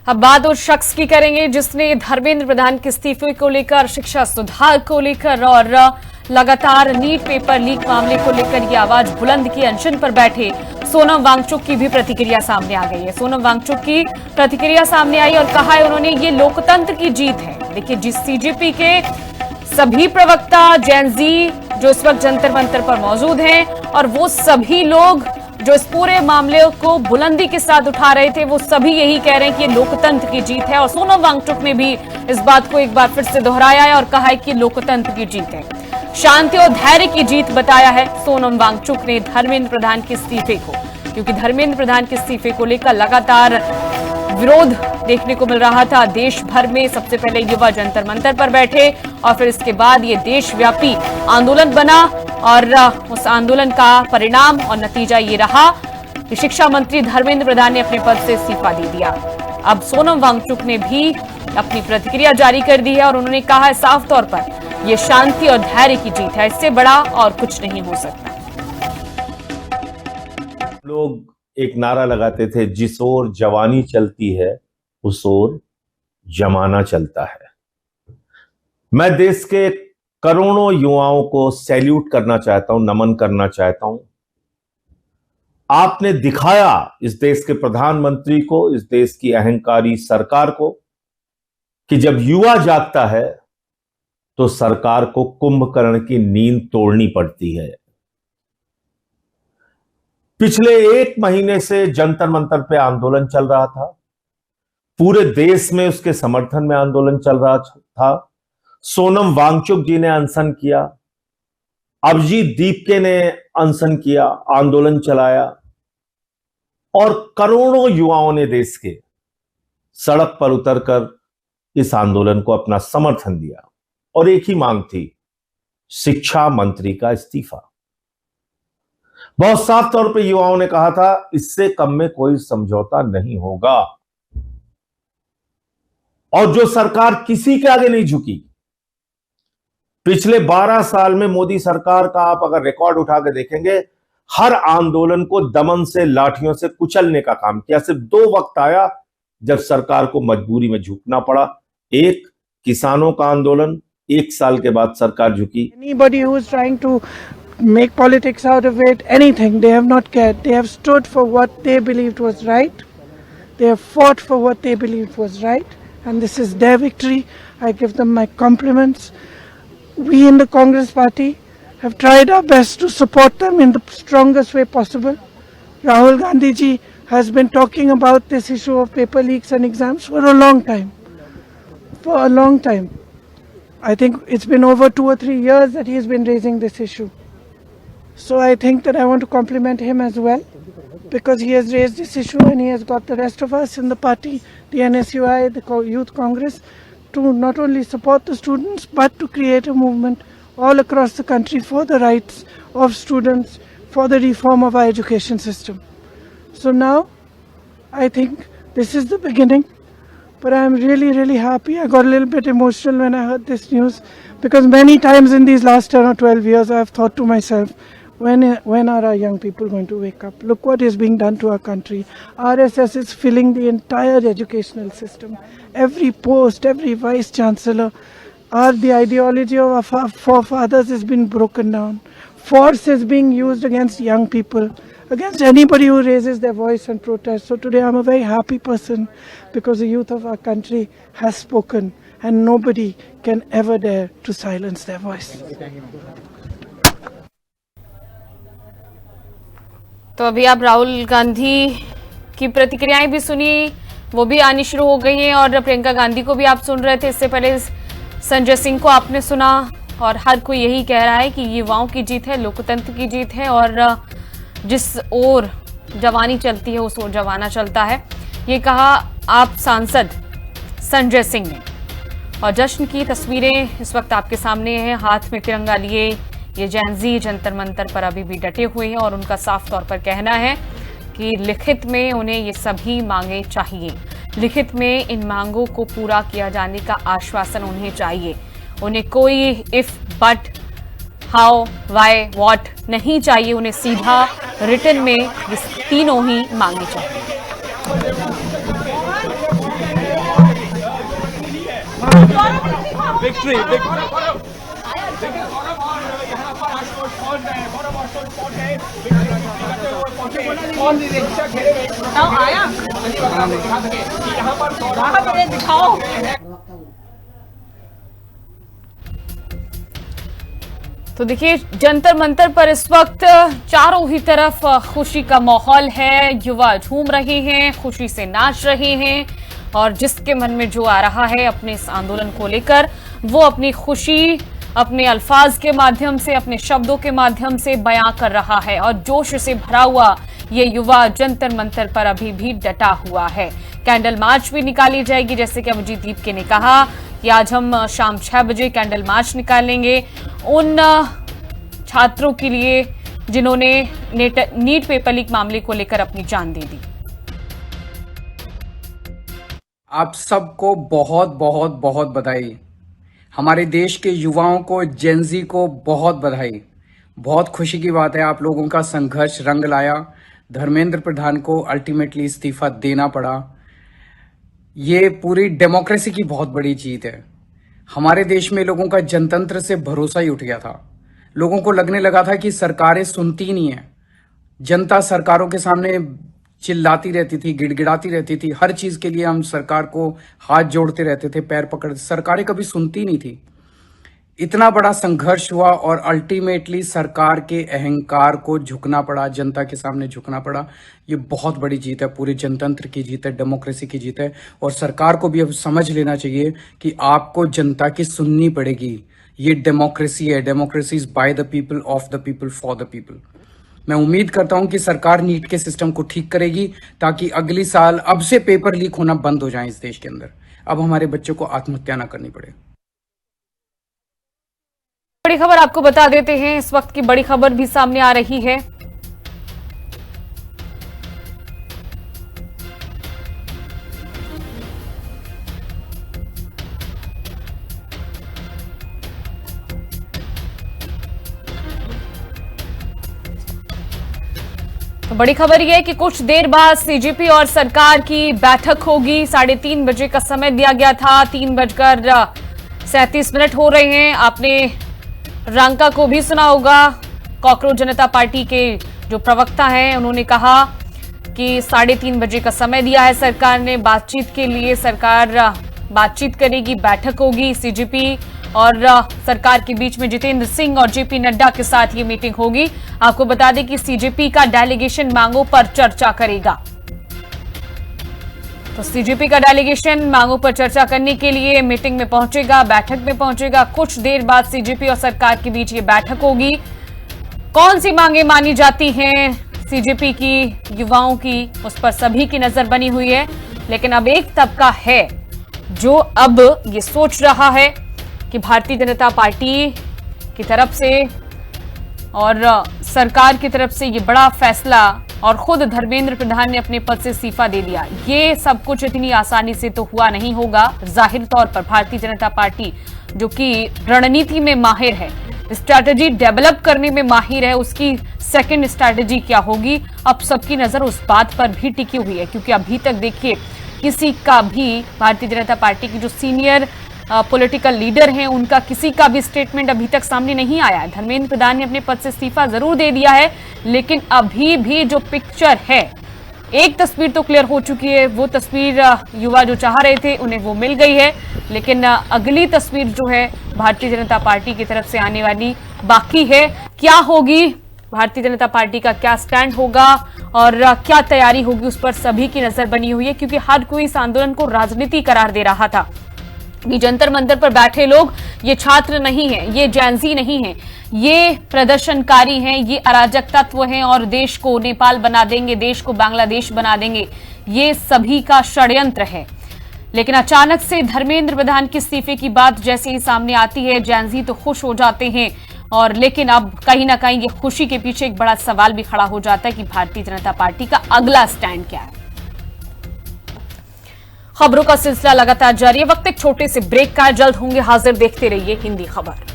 अब बात उस शख्स की करेंगे जिसने धर्मेंद्र प्रधान के इस्तीफे को लेकर, शिक्षा सुधार को लेकर और लगातार नीट पेपर लीक मामले को लेकर ये आवाज बुलंद की। अनशन पर बैठे सोनम वांगचुक की भी प्रतिक्रिया सामने आ गई है। सोनम वांगचुक की प्रतिक्रिया सामने आई और कहा है उन्होंने ये लोकतंत्र की जीत है। देखिए, जिस सीजेपी के सभी प्रवक्ता जैनजी जो इस वक्त जंतर मंतर पर मौजूद हैं और वो सभी लोग जो इस पूरे मामले को बुलंदी के साथ उठा रहे थे, वो सभी यही कह रहे हैं कि ये लोकतंत्र की जीत है। और सोनम वांगचुक ने भी इस बात को एक बार फिर से दोहराया है और कहा है कि लोकतंत्र की जीत है, शांति और धैर्य की जीत बताया है सोनम वांगचुक ने धर्मेंद्र प्रधान के इस्तीफे को। क्योंकि धर्मेंद्र प्रधान के इस्तीफे को लेकर लगातार विरोध देखने को मिल रहा था देश भर में। सबसे पहले युवा जंतर मंतर पर बैठे और फिर इसके बाद ये देशव्यापी आंदोलन बना और उस आंदोलन का परिणाम और नतीजा ये रहा कि शिक्षा मंत्री धर्मेंद्र प्रधान ने अपने पद से इस्तीफा दे दिया। अब सोनम वांगचुक ने भी अपनी प्रतिक्रिया जारी कर दी है और उन्होंने कहा है साफ तौर पर यह शांति और धैर्य की जीत है, इससे बड़ा और कुछ नहीं हो सकता। लोग एक नारा लगाते थे, जिस ओर जवानी चलती है उस ओर जमाना चलता है। मैं देश के करोड़ों युवाओं को सैल्यूट करना चाहता हूं, नमन करना चाहता हूं। आपने दिखाया इस देश के प्रधानमंत्री को, इस देश की अहंकारी सरकार को, कि जब युवा जागता है तो सरकार को कुंभकर्ण की नींद तोड़नी पड़ती है। पिछले 1 महीने से जंतर मंतर पे आंदोलन चल रहा था, पूरे देश में उसके समर्थन में आंदोलन चल रहा था। सोनम वांगचुक जी ने अनशन किया, अभिजीत दीपके ने अनशन किया, आंदोलन चलाया और करोड़ों युवाओं ने देश के सड़क पर उतरकर इस आंदोलन को अपना समर्थन दिया। और एक ही मांग थी, शिक्षा मंत्री का इस्तीफा। बहुत साफ तौर पे युवाओं ने कहा था, इससे कम में कोई समझौता नहीं होगा। और जो सरकार किसी के आगे नहीं झुकी, पिछले 12 साल में मोदी सरकार का आप अगर रिकॉर्ड उठा के देखेंगे, हर आंदोलन को दमन से, लाठियों से कुचलने का काम किया। सिर्फ 2 वक्त आया जब सरकार को मजबूरी में झुकना पड़ा। एक, किसानों का आंदोलन, 1 साल के बाद सरकार झुकी। Anybody who is trying to make politics out of it, anything, they have not cared. They have stood for what they believed was right. They have fought for what they believed was right. And this is their victory. I give them my compliments. We in the Congress party have tried our best to support them in the strongest way possible. Rahul Gandhi ji has been talking about this issue of paper leaks and exams for a long time. For a long time. I think it's been over 2 or 3 years that he has been raising this issue. So I think that I want to compliment him as well, because he has raised this issue and he has got the rest of us in the party, the NSUI, the Youth Congress, to not only support the students but to create a movement all across the country for the rights of students, for the reform of our education system. So now I think this is the beginning, but I am really, really happy. I got a little bit emotional when I heard this news, because many times in these last 10 or 12 years I have thought to myself, when are our young people going to wake up? Look what is being done to our country. RSS is filling the entire educational system. Every post, every vice chancellor, the ideology of our forefathers has been broken down. Force is being used against young people, against anybody who raises their voice and protest. So today I'm a very happy person, because the youth of our country has spoken and nobody can ever dare to silence their voice. तो अभी आप राहुल गांधी की प्रतिक्रियाएं भी सुनी, वो भी आनी शुरू हो गई हैं। और प्रियंका गांधी को भी आप सुन रहे थे, इससे पहले संजय सिंह को आपने सुना। और हर कोई यही कह रहा है कि युवाओं की जीत है, लोकतंत्र की जीत है और जिस ओर जवानी चलती है उस ओर जमाना चलता है, ये कहा आप सांसद संजय सिंह ने। और जश्न की तस्वीरें इस वक्त आपके सामने हैं, हाथ में तिरंगा लिए ये जैनजी जंतर मंतर पर अभी भी डटे हुए हैं और उनका साफ तौर पर कहना है कि लिखित में उन्हें ये सभी मांगे चाहिए, लिखित में इन मांगों को पूरा किया जाने का आश्वासन उन्हें चाहिए। उन्हें कोई if, but, how, why, what नहीं चाहिए, उन्हें सीधा रिटन में ये तीनों ही मांगनी चाहिए। तो देखिए, जंतर मंतर पर इस वक्त चारों ही तरफ खुशी का माहौल है। युवा झूम रहे हैं, खुशी से नाच रहे हैं और जिसके मन में जो आ रहा है अपने इस आंदोलन को लेकर, वो अपनी खुशी अपने अल्फाज के माध्यम से, अपने शब्दों के माध्यम से बयां कर रहा है। और जोश से भरा हुआ ये युवा जंतर मंतर पर अभी भी डटा हुआ है। कैंडल मार्च भी निकाली जाएगी, जैसे कि अभिजीत दीपके ने कहा कि आज हम शाम 6 बजे कैंडल मार्च निकालेंगे उन छात्रों के लिए जिन्होंने नीट पेपर लीक मामले को लेकर अपनी जान दे दी। आप सबको बहुत बहुत बहुत बधाई। हमारे देश के युवाओं को, जेनजी को बहुत बधाई। बहुत खुशी की बात है, आप लोगों का संघर्ष रंग लाया। धर्मेंद्र प्रधान को अल्टीमेटली इस्तीफा देना पड़ा। ये पूरी डेमोक्रेसी की बहुत बड़ी जीत है। हमारे देश में लोगों का जनतंत्र से भरोसा ही उठ गया था। लोगों को लगने लगा था कि सरकारें सुनती नहीं है। जनता सरकारों के सामने चिल्लाती रहती थी, गिड़गिड़ाती रहती थी। हर चीज के लिए हम सरकार को हाथ जोड़ते रहते थे, पैर पकड़ते। सरकारें कभी सुनती नहीं थी। इतना बड़ा संघर्ष हुआ और अल्टीमेटली सरकार के अहंकार को झुकना पड़ा, जनता के सामने झुकना पड़ा। ये बहुत बड़ी जीत है, पूरे जनतंत्र की जीत है, डेमोक्रेसी की जीत है। और सरकार को भी अब समझ लेना चाहिए कि आपको जनता की सुननी पड़ेगी। ये डेमोक्रेसी है, democracy is by the people, of the people, for the people. मैं उम्मीद करता हूं कि सरकार नीट के सिस्टम को ठीक करेगी ताकि अगली साल अब से पेपर लीक होना बंद हो जाए इस देश के अंदर। अब हमारे बच्चों को आत्महत्या ना करनी पड़े। बड़ी खबर आपको बता देते हैं, इस वक्त की बड़ी खबर भी सामने आ रही है। तो बड़ी खबर यह है कि कुछ देर बाद सीजेपी और सरकार की बैठक होगी। 3:30 बजे का समय दिया गया था, 3:37 हो रहे हैं। आपने रांका को भी सुना होगा, कॉकरोच जनता पार्टी के जो प्रवक्ता हैं, उन्होंने कहा कि 3:30 बजे का समय दिया है सरकार ने बातचीत के लिए। सरकार बातचीत करेगी, बैठक होगी सीजेपी और सरकार के बीच में। जितेंद्र सिंह और जेपी नड्डा के साथ ये मीटिंग होगी। आपको बता दें कि सीजेपी का डेलीगेशन मांगों पर चर्चा करेगा। तो सीजेपी का डेलीगेशन मांगों पर चर्चा करने के लिए मीटिंग में पहुंचेगा, बैठक में पहुंचेगा। कुछ देर बाद सीजेपी और सरकार के बीच ये बैठक होगी। कौन सी मांगे मानी जाती हैं सीजेपी की, युवाओं की, उस पर सभी की नजर बनी हुई है। लेकिन अब एक तबका है जो अब ये सोच रहा है कि भारतीय जनता पार्टी की तरफ से और सरकार की तरफ से ये बड़ा फैसला, और खुद धर्मेंद्र प्रधान ने अपने पद से इस्तीफा दे दिया। ये सब कुछ इतनी आसानी से तो हुआ नहीं होगा। जाहिर तौर पर भारतीय जनता पार्टी जो कि रणनीति में माहिर है, स्ट्रैटेजी डेवलप करने में माहिर है, उसकी सेकंड स्ट्रैटेजी क्या होगी, अब सबकी नजर उस बात पर भी टिकी हुई है। क्योंकि अभी तक देखिए, किसी का भी, भारतीय जनता पार्टी की जो सीनियर पॉलिटिकल लीडर हैं, उनका किसी का भी स्टेटमेंट अभी तक सामने नहीं आया है। धर्मेंद्र प्रधान ने अपने पद से इस्तीफा जरूर दे दिया है, लेकिन अभी भी जो पिक्चर है, एक तस्वीर तो क्लियर हो चुकी है। वो तस्वीर युवा जो चाह रहे थे उन्हें वो मिल गई है, लेकिन अगली तस्वीर जो है भारतीय जनता पार्टी की तरफ से आने वाली बाकी है। क्या होगी, भारतीय जनता पार्टी का क्या स्टैंड होगा और क्या तैयारी होगी, उस पर सभी की नजर बनी हुई है। क्योंकि हर कोई इस आंदोलन को राजनीति करार दे रहा था। ये जंतर मंतर पर बैठे लोग ये छात्र नहीं हैं, ये जैनजी नहीं हैं, ये प्रदर्शनकारी हैं, ये अराजक तत्व हैं और देश को नेपाल बना देंगे, देश को बांग्लादेश बना देंगे, ये सभी का षड्यंत्र है। लेकिन अचानक से धर्मेंद्र प्रधान के इस्तीफे की बात जैसे ही सामने आती है, जैनजी तो खुश हो जाते हैं। और लेकिन अब कहीं ना कहीं ये खुशी के पीछे एक बड़ा सवाल भी खड़ा हो जाता है कि भारतीय जनता पार्टी का अगला स्टैंड क्या है। खबरों का सिलसिला लगातार जारी है। वक्त एक छोटे से ब्रेक का है, जल्द होंगे हाजिर। देखते रहिए हिंदी खबर।